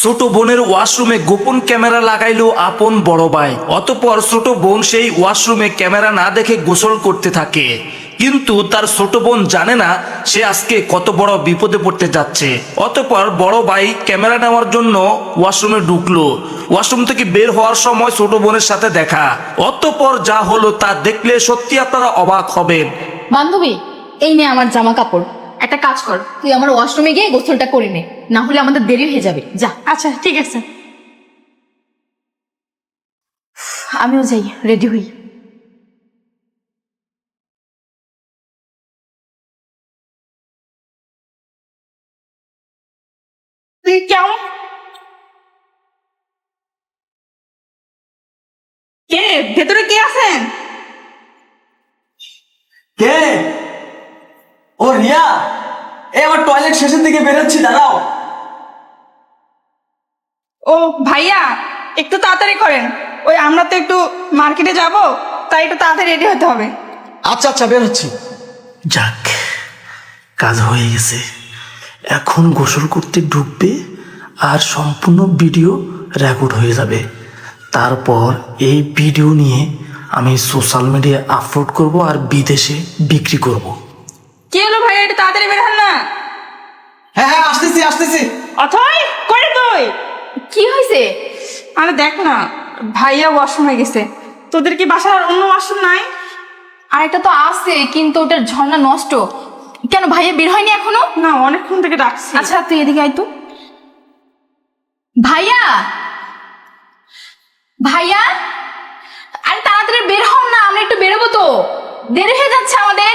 ছোট বোনের ওয়াশরুমে গোপন ক্যামেরা লাগাইলো আপন বড় ভাই। অতঃপর ছোট বোন সেই ওয়াশরুমে ক্যামেরা না দেখে গোসল করতে থাকে, কিন্তু তার ছোট বোন জানে না সে আজকে কত বড় বিপদে পড়তে যাচ্ছে। অতঃপর বড় ভাই ক্যামেরা নেওয়ার জন্য ওয়াশরুমে ঢুকলো। ওয়াশরুম থেকে বের হওয়ার সময় ছোট বোনের সাথে দেখা। অতঃপর যা হলো তা দেখলে সত্যি আপনারা অবাক হবেন। বান্ধবী, এই নে আমার জামা কাপড়। একটা কাজ কর, তুই আমার ওয়াশরুমে গিয়ে গোসলটা করে নে, না হলে আমাদের দেরি হয়ে যাবে। যা। আচ্ছা ঠিক আছে। আমিও যাই, রেডি হই। তুই কেমন? কে ভেতরে কে আছেন? কে? ও রিয়া, আমার টয়লেট শেষের দিকে বেরোচ্ছি, দাঁড়াও। ও ভাইয়া, একটু তাড়াতাড়ি করেন, ওই আমরা তো একটু মার্কেটে যাব, তাই একটু তাড়াতাড়ি রেডি হতে হবে। আচ্ছা আচ্ছা, বের হচ্ছি। যাক, কাজ হয়ে গেছে। এখন গোসল করতে ঢুকবে আর সম্পূর্ণ ভিডিও রেকর্ড হয়ে যাবে। তারপর এই ভিডিও নিয়ে আমি সোশ্যাল মিডিয়ায় আপলোড করব আর বিদেশে বিক্রি করব। কি হলো ভাইয়া, একটু তাড়াতাড়ি বের হন না। হ্যাঁ হ্যাঁ, আসতেছি আসতেছি। অথই করে তুই। কি হয়েছে? আরে দেখ না, ভাইয়া ওয়াশরুমে গেছে। তোদের কি বাসার অন্য ওয়াশরুম নাই? আর একটা তো আছে, কিন্তু ওটার ঝর্ণা নষ্ট। কেন, ভাইয়া বের হয়নি এখনো? না, অনেকক্ষণ থেকে ডাকছি। আচ্ছা তুই এদিকে আয় তো। ভাইয়া, ভাইয়া, আরে তাড়াতাড়ি বের হন না, আমরা একটু বেরোবো তো, দেরি হয়ে যাচ্ছে আমাদের।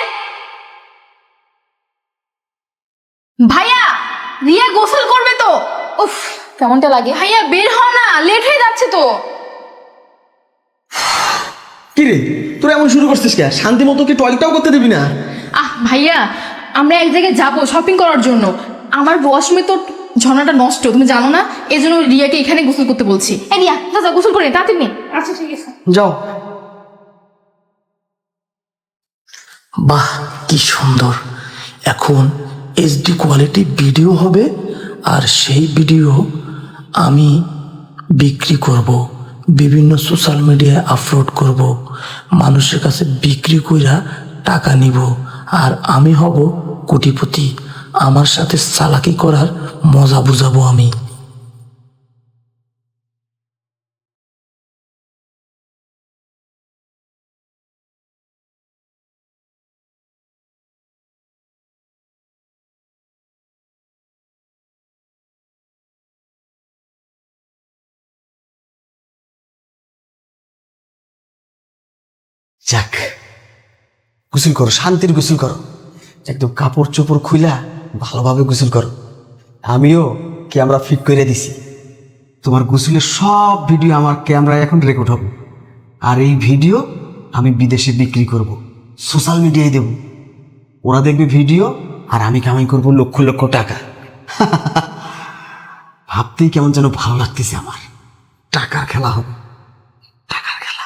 ভাইয়া, রিয়া গোসল করবে তো। উফ, কেমনটা লাগে। ভাইয়া বের হও না, লেট হয়ে যাচ্ছে তো। কি রে, তোরা এমন শুরু করছিস কে? শান্তি মতো কি টয়লেটটাও করতে দিবি না? ভাইয়া, আমরা এক জায়গায় যাবো শপিং করার জন্য। আমার ওয়াশরুমে তো ঝর্ণাটা নষ্ট, তুমি জানো না? এই জন্য রিয়াকে এখানে গোসল করতে বলছি। রিয়া যা যা, গোসল করে নে, তাড়াতাড়ি নে। আচ্ছা ঠিক আছে। যাও। বাহ, কি সুন্দর! এখন এইচডি কোয়ালিটি ভিডিও হবে আর সেই ভিডিও আমি বিক্রি করব, বিভিন্ন সোশ্যাল মিডিয়ায় আপলোড করব, মানুষের কাছে বিক্রি কইরা টাকা নিব, আর আমি হব কোটিপতি। আমার সাথে চালাকি করার মজা বুঝাবো আমি। যাক, গোসল করো, শান্তির গোসল করো, একদম কাপড় চোপড় খুইলা ভালোভাবে গোসল করো। আমিও ক্যামেরা ফিট করে দিছি। তোমার গোসলের সব ভিডিও আমার ক্যামেরায় এখন রেকর্ড হবে, আর এই ভিডিও আমি বিদেশে বিক্রি করব, সোশ্যাল মিডিয়ায় দেব। ওরা দেখবে ভিডিও আর আমি কামাই করব লক্ষ লক্ষ টাকা। ভাবতেই কেমন যেন ভালো লাগতেছে আমার। টাকার খেলা হবে, টাকার খেলা।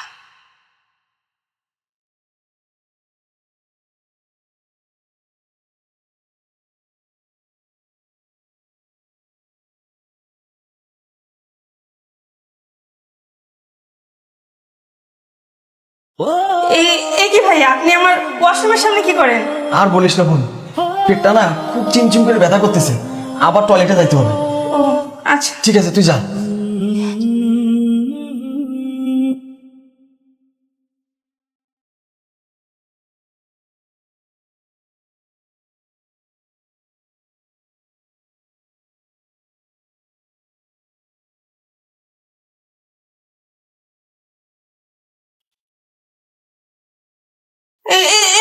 এই কি ভাইয়া, আপনি আমার ওয়াশরুমের সামনে কি করেন? আর বলিস না বোন, পেটটা না খুব চিমচিম করে ব্যথা করতেছে, আবার টয়লেটে যাইতে হবে। ও আচ্ছা। ঠিক আছে, তুই যা।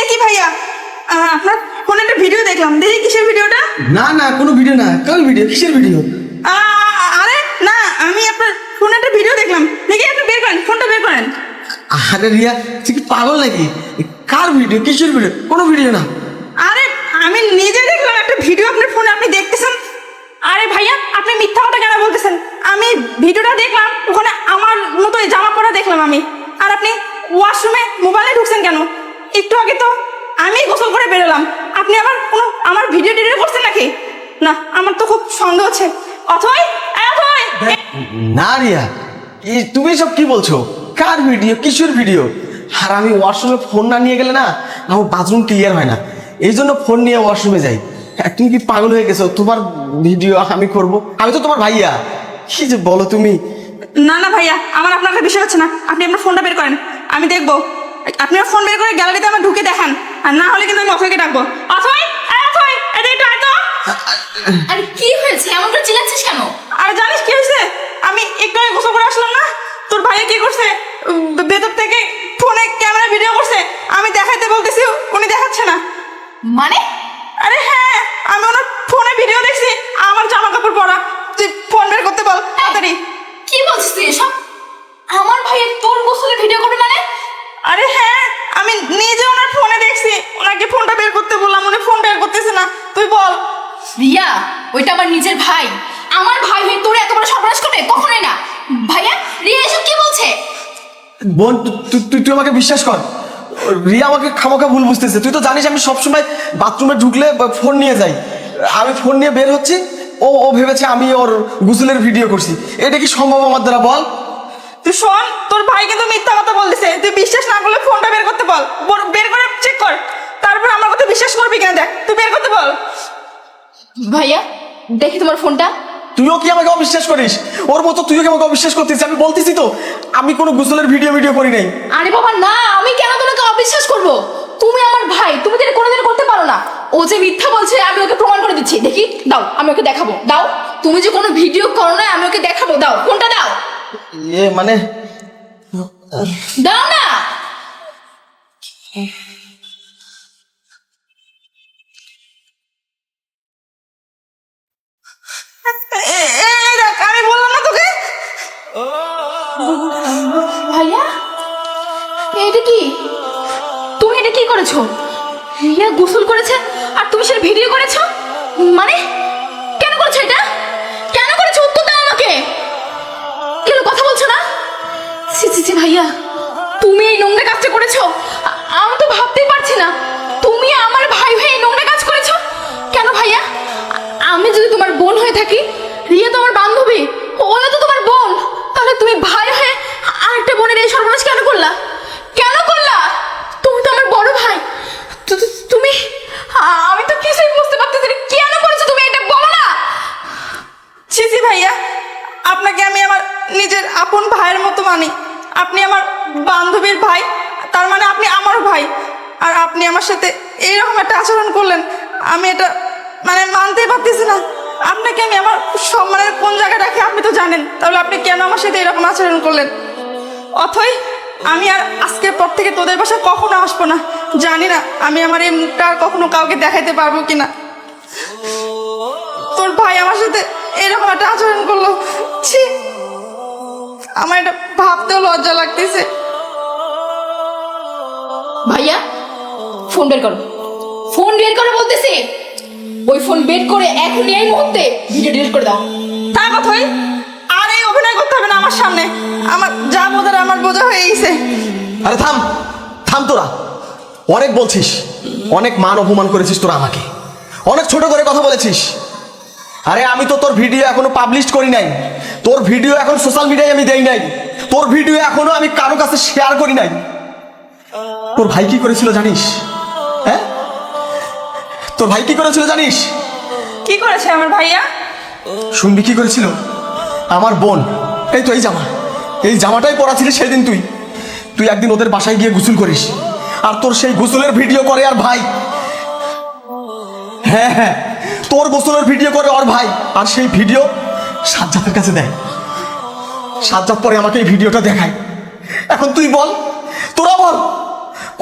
এ কি ভাইয়া, আপনার ফোনে একটা ভিডিও দেখলাম, দেখি কিসের ভিডিওটা? না না, কোনো ভিডিও না। কাল ভিডিও? কিসের ভিডিও? আরে না, আমি আপনার ফোনে একটা ভিডিও দেখলাম, দেখি আপনি বের করেন, ফোনটা বের করেন। আরে রিয়া, তুই কি পাগল নাকি? কার ভিডিও? কিসের ভিডিও? কোনো ভিডিও না। আরে আমি নিজে দেখলাম একটা ভিডিও আপনার ফোনে, আপনি দেখতেছেন। আরে ভাইয়া, আপনি মিথ্যা কথা কেন বলতেছেন? আমি ভিডিওটা দেখলাম, ওখানে আমার মতো জামা পরা দেখলাম আমি। আর আপনি ওয়াশরুমে মোবাইলে ঢুকছেন কেন? একটু আগে তো আমি গোসল করে বেরোলাম, আপনি আবার কোনো আমার ভিডিও টিডিও করছেন নাকি? না, আমার তো খুব সন্দেহ হচ্ছে। অথই, অথই! না রিয়া, তুমি সব কি বলছো? কার ভিডিও, কিসের ভিডিও? আর আমি ওয়াশরুমে ফোন না নিয়ে গেলে না আমার বাথরুম ক্লিয়ার হয় না, এই জন্য ফোন নিয়ে ওয়াশরুমে যাই। তুমি কি পাগল হয়ে গেছো? তোমার ভিডিও আমি করব? আমি তো তোমার ভাইয়া। কি যে বলো তুমি। না না ভাইয়া, আমার আপনাকে বিষয় হচ্ছে না। আপনি আপনার ফোনটা বের করেন, আমি দেখবো। আপনি আমার ফোন বের করে গ্যালারিতে আমার ঢুকে দেখান, আর না হলে কিন্তু আমি অথয়কে ডাকবো। অথয়, অথয়, এটা আয় তো। আরে কি হয়েছে, এমন করে চিল্লাচ্ছিস কেন? আর জানিস কি হয়েছে? আমি একটু আগে গোসল করে আসলাম না, তোর ভাইয়া কি করছে, ভেতর থেকে ফোনে ক্যামেরা ভিডিও করছে। আমি দেখাইতে বলতেছি, উনি দেখাচ্ছে না। মানে? আরে হ্যাঁ, আমি ওনার ফোনে ভিডিও দেখছি, আমার জামা কাপড় পরা। তুই ফোন বের করতে বল তাড়াতাড়ি। কি বলছিস তুই এসব? আমার ভাইয়ের তোর গোসলের ভিডিও করবে মানে? আরে হ্যাঁ, আমি নিজে ওনার ফোনে দেখছি, ওনাকে ফোনটা বের করতে বললাম, উনি ফোন বের করতেছে না। তুই বল। রিয়া, ওইটা আমার নিজের ভাই। আমার ভাই হয়ে তোর এত বড় সর্বনাশ করবে? কখনোই না। ভাইয়া, রিয়া এসব কি বলছে? বোন, তুই আমাকে বিশ্বাস কর। রিয়া আমাকে খামোখা ভুল বুঝতেছে। তুই তো জানিস আমি সবসময় বাথরুমে ঢুকলে ফোন নিয়ে যাই। আমি ফোন নিয়ে বের হচ্ছি, ও ভেবেছে আমি ওর গোসলের ভিডিও করছি। এটা কি সম্ভব আমার দ্বারা, বল? তুই শোন, তোর ভাই কিন্তু মিথ্যা কথা বলতেছে। তুই বিশ্বাস না করলে ফোনটা বের করতে বল, বের করে চেক কর, তারপর আমার কথা বিশ্বাস করবি কিনা দেখ। তুই বের করতে বল। ভাইয়া, দেখি তোমার ফোনটা। তুইও কি আমাকে অবিশ্বাস করিস? ওর মতো তুইও কি আমাকে অবিশ্বাস করতেছিস? আমি বলতেছি তো আমি কোনো গোসলের ভিডিও করি নাই। আরে বাবা না, আমি কেন তোমাকে অবিশ্বাস করব? তুমি আমার ভাই, তুমি তো এটা কোনোদিন করতে পারো না। ও যে মিথ্যা বলছে আমি ওকে প্রমাণ করে দিচ্ছি। দেখি, দাও, আমি ওকে দেখাবো। দাও, তুমি যে কোনো ভিডিও করো না, আমি ওকে দেখাবো। দাও ফোনটা, দাও। মানে দাও না। এই দেখ, আমি বললাম না তোকে। ভাইয়া, এটা কি? তুমি এটা কি করেছো? রিয়া গোসল করেছে আর তুমি সেটা ভিডিও করেছো? মানে কেন করেছো এটা? কেন করেছো? উত্তর দাও আমাকে। কেন কথা বলছো না? ছি ছি ছি ভাইয়া, তুমি এই নোংরা কাজটা করেছো? আমি তো ভাবতেই পারছি না তুমি আমার ভাই হয়ে এই নোংরা কাজ করেছো। কেন ভাইয়া? আমি যদি তোমার বোন হয়ে থাকি, রিয়া তো আমার বান্ধবী, ওরা তো তোমার বোন, তাহলে তুমি ভাই হয়ে আরেকটা বোনের এই সর্বনাশ কেন করলা? কেন করলা? তুমি তো আমার বড় ভাই। তুমি, আমি তো কিছুই বুঝতে পারতেছি না। কেন করেছো তুমি এটা, বলো না। ছি ছি ভাইয়া, আপনাকে আমি আমার নিজের আপন ভাইয়ের মতো মানি। আপনি আমার বান্ধবীর ভাই, তার মানে আপনি আমার ভাই। আর আপনি আমার সাথে এইরকম একটা আচরণ করলেন, আমি এটা মানে মানতেই পারতেছি না। আপনাকে আমি আমার সম্মানের কোন জায়গায় রাখি আপনি তো জানেন, তাহলে আপনি কেন আমার সাথে এরকম আচরণ করলেন? অথই, আমি আর আজকের পর থেকে তোদের বাসায় কখনো আসবো না। জানি না আমি আমার এই মুখটা আর কখনো কাউকে দেখাইতে পারবো কিনা। তোর ভাই আমার সাথে এরকম একটা আচরণ করলো, ছি, আমার এটা ভাবতেও লজ্জা লাগতেছে। ভাইয়া, ফোন বের করো। ফোন বের করো বলতেছি। ওই ফোন বের করে এখনই এই মুহূর্তে ভিডিও ডিলিট করে দাও। তা কথাই, আর এই অভিনয় করতে হবে না আমার সামনে। আমার যা বোঝার আমার বোঝা হয়ে গেছে। আরে থাম থাম, তোরা অনেক বলছিস, অনেক মান অপমান করেছিস তোরা আমাকে, অনেক ছোট করে কথা বলেছিস। আরে আমি তো তোর ভিডিও এখনো পাবলিশ করি নাই, তোর ভিডিও এখন সোশ্যাল মিডিয়ায় আমি দেই নাই, তোর ভিডিও এখনো আমি কারো কাছে শেয়ার করি নাই। তোর ভাই কি করেছিল জানিস? হ্যাঁ, তোর ভাই কি করেছিল জানিস? কি করেছে আমার ভাইয়া? শুনবি কি করেছিল? আমার বোন, এই তো এই জামাটাই পরা ছিল সেদিন। তুই একদিন ওদের বাসায় গিয়ে গোসল করিস, আর তোর সেই গোসলের ভিডিও করে আর ভাই, হ্যাঁ, তোর গোসলের ভিডিও করে ওর ভাই, আর সেই ভিডিও সাজ্জাদের কাছে দেয়। সাজ্জাদ পরে আমাকে এই ভিডিওটা দেখায়। এখন তুই বল, তোরা বল,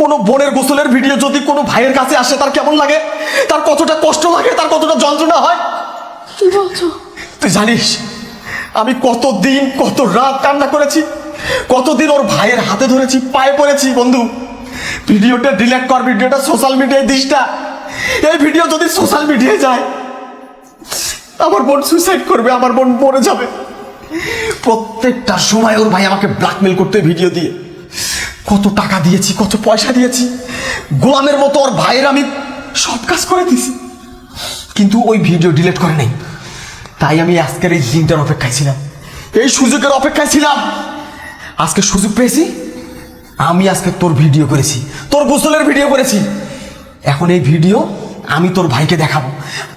কোনো বোনের গোসলের ভিডিও যদি কোনো ভাইয়ের কাছে আসে তার কেমন লাগে, তার কতটা কষ্ট লাগে, তার কতটা যন্ত্রণা হয়। কি বলছো? তুই জানিস আমি কতদিন কত রাত কান্না করেছি, কতদিন ওর ভাইয়ের হাতে ধরেছি, পায়ে পড়েছি, বন্ধু ভিডিওটা ডিলিট কর, ভিডিওটা সোশ্যাল মিডিয়ায় দিস না। এই ভিডিও যদি সোশ্যাল মিডিয়ায় যায় আমার বোন সুইসাইড করবে, আমার বোন মরে যাবে। প্রত্যেকটা সময় ওর ভাই আমাকে ব্ল্যাকমেল করতে ভিডিও দিয়ে, কত টাকা দিয়েছি, কত পয়সা দিয়েছি, গোলামের মতো ওর ভাইয়ের আমি সব কাজ করে দিয়েছি, কিন্তু ওই ভিডিও ডিলিট করে নাই। তাই আমি আজকের এই দিনটার অপেক্ষায় ছিলাম এই সুযোগের অপেক্ষায় ছিলাম, আজকে সুযোগ পেয়েছি। আমি আজকে তোর ভিডিও করেছি, তোর গোসলের ভিডিও করেছি। এখন এই ভিডিও আমি তোর ভাইকে দেখাবো,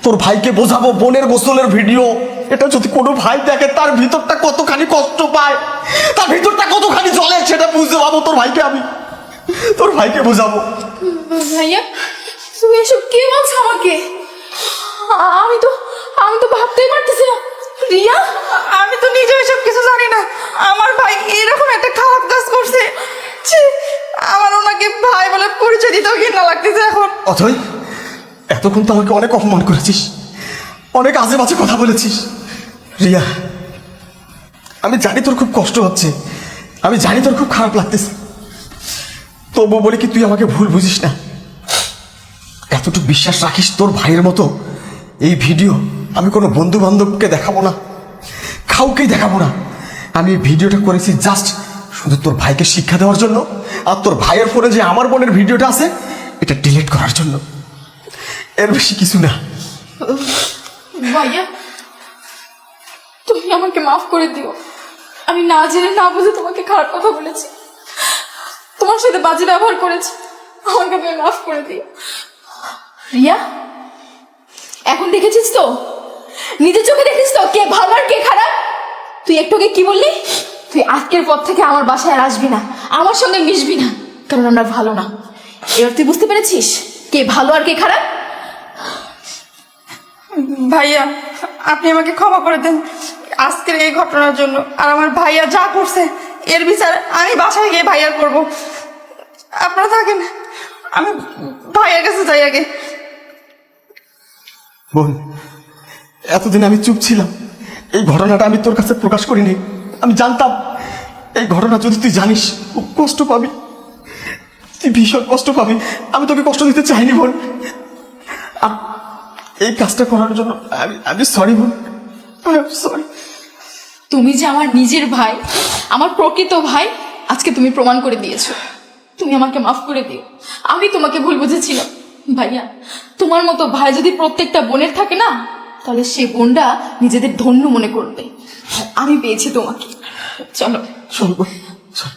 তোর ভাইকে বোঝাবো বোনের গোসলের ভিডিও। এটা যদি কোনো ভাই দেখে তার ভিতরটা কতখানি কষ্ট পায়, তার ভিতরটা কতখানি জ্বলে, সেটা বুঝতে পাবো। তোর ভাইকে আমি তোর ভাইকে বোঝাবো। ভাইয়া তুমি এসব কি বলছো আমাকে? আমি তো ভাবতেই পারতেছি না। রিয়া, আমি তো নিজে এসব কিছু জানি না। আমার ভাই এরকম একটা খারাপ কাজ করছে। ছি, আমার ওনাকে ভাই বলে পরিচয় দিতেও ঘৃণা লাগতেছে এখন। অথই, এতক্ষণ তো আমাকে অনেক অপমান করেছিস, অনেক আজে বাজে কথা বলেছিস। রিয়া, আমি জানি তোর খুব কষ্ট হচ্ছে, আমি জানি তোর খুব খারাপ লাগতেছে, তবু বলি কি তুই আমাকে ভুল বুঝিস না। এতটুকু বিশ্বাস রাখিস, তোর ভাইয়ের মতো এই ভিডিও আমি কোনো বন্ধু বান্ধবকে দেখাবো না, কাউকেই দেখাবো না। আমি এই ভিডিওটা করেছি জাস্ট শুধু তোর ভাইকে শিক্ষা দেওয়ার জন্য, আর তোর ভাইয়ের ফোনে যে আমার বোনের ভিডিওটা আছে এটা ডিলিট করার জন্য, এর বেশি কিছু না। ভাইয়া তুমি আমাকে মাফ করে দিও। আমি না জেনে না বুঝে তোমাকে খারাপ কথা বলেছি, তোমার সাথে বাজে ব্যবহার করেছি। আমাকে তুমি মাফ করে দিও। রিয়া, এখন দেখেছিস তো, নিজের চোখে দেখিস তো কে ভালো আর কে খারাপ। তুই একটু আগে কি বললি? তুই আজকের পর থেকে আমার বাসায় আর আসবি না, আমার সঙ্গে মিশবি না, কারণ আমরা ভালো না। এবার তুই বুঝতে পেরেছিস কে ভালো আর কে খারাপ? ভাইয়া আপনি আমাকে ক্ষমা করে দেন আজকের এই ঘটনার জন্য। আর আমার ভাইয়া যা করছে এর বিচার আমি বাসায় গিয়ে ভাইয়ার করব। আপনারা থাকেন, আমি ভাইয়ার কাছে যাই আগে। বোন, এতদিন আমি চুপ ছিলাম, এই ঘটনাটা আমি তোর কাছে প্রকাশ করিনি। আমি জানতাম এই ঘটনা যদি তুই জানিস খুব কষ্ট পাবি, তুই ভীষণ কষ্ট পাবি। আমি তোকে কষ্ট দিতে চাইনি বোন, আর এই কাজটা করার জন্য আমি সরি বোন, সরি। তুমি যে আমার নিজের ভাই, আমার প্রকৃত ভাই, আজকে তুমি প্রমাণ করে দিয়েছো। তুমি আমাকে মাফ করে দিও, আমি তোমাকে ভুল বুঝেছিলাম। ভাইয়া, তোমার মতো ভাই যদি প্রত্যেকটা বোনের থাকে না, তাহলে সে বোনরা নিজেদের ধন্য মনে করবে। আর আমি পেয়েছি তোমাকে। চলো চল বোন, চল।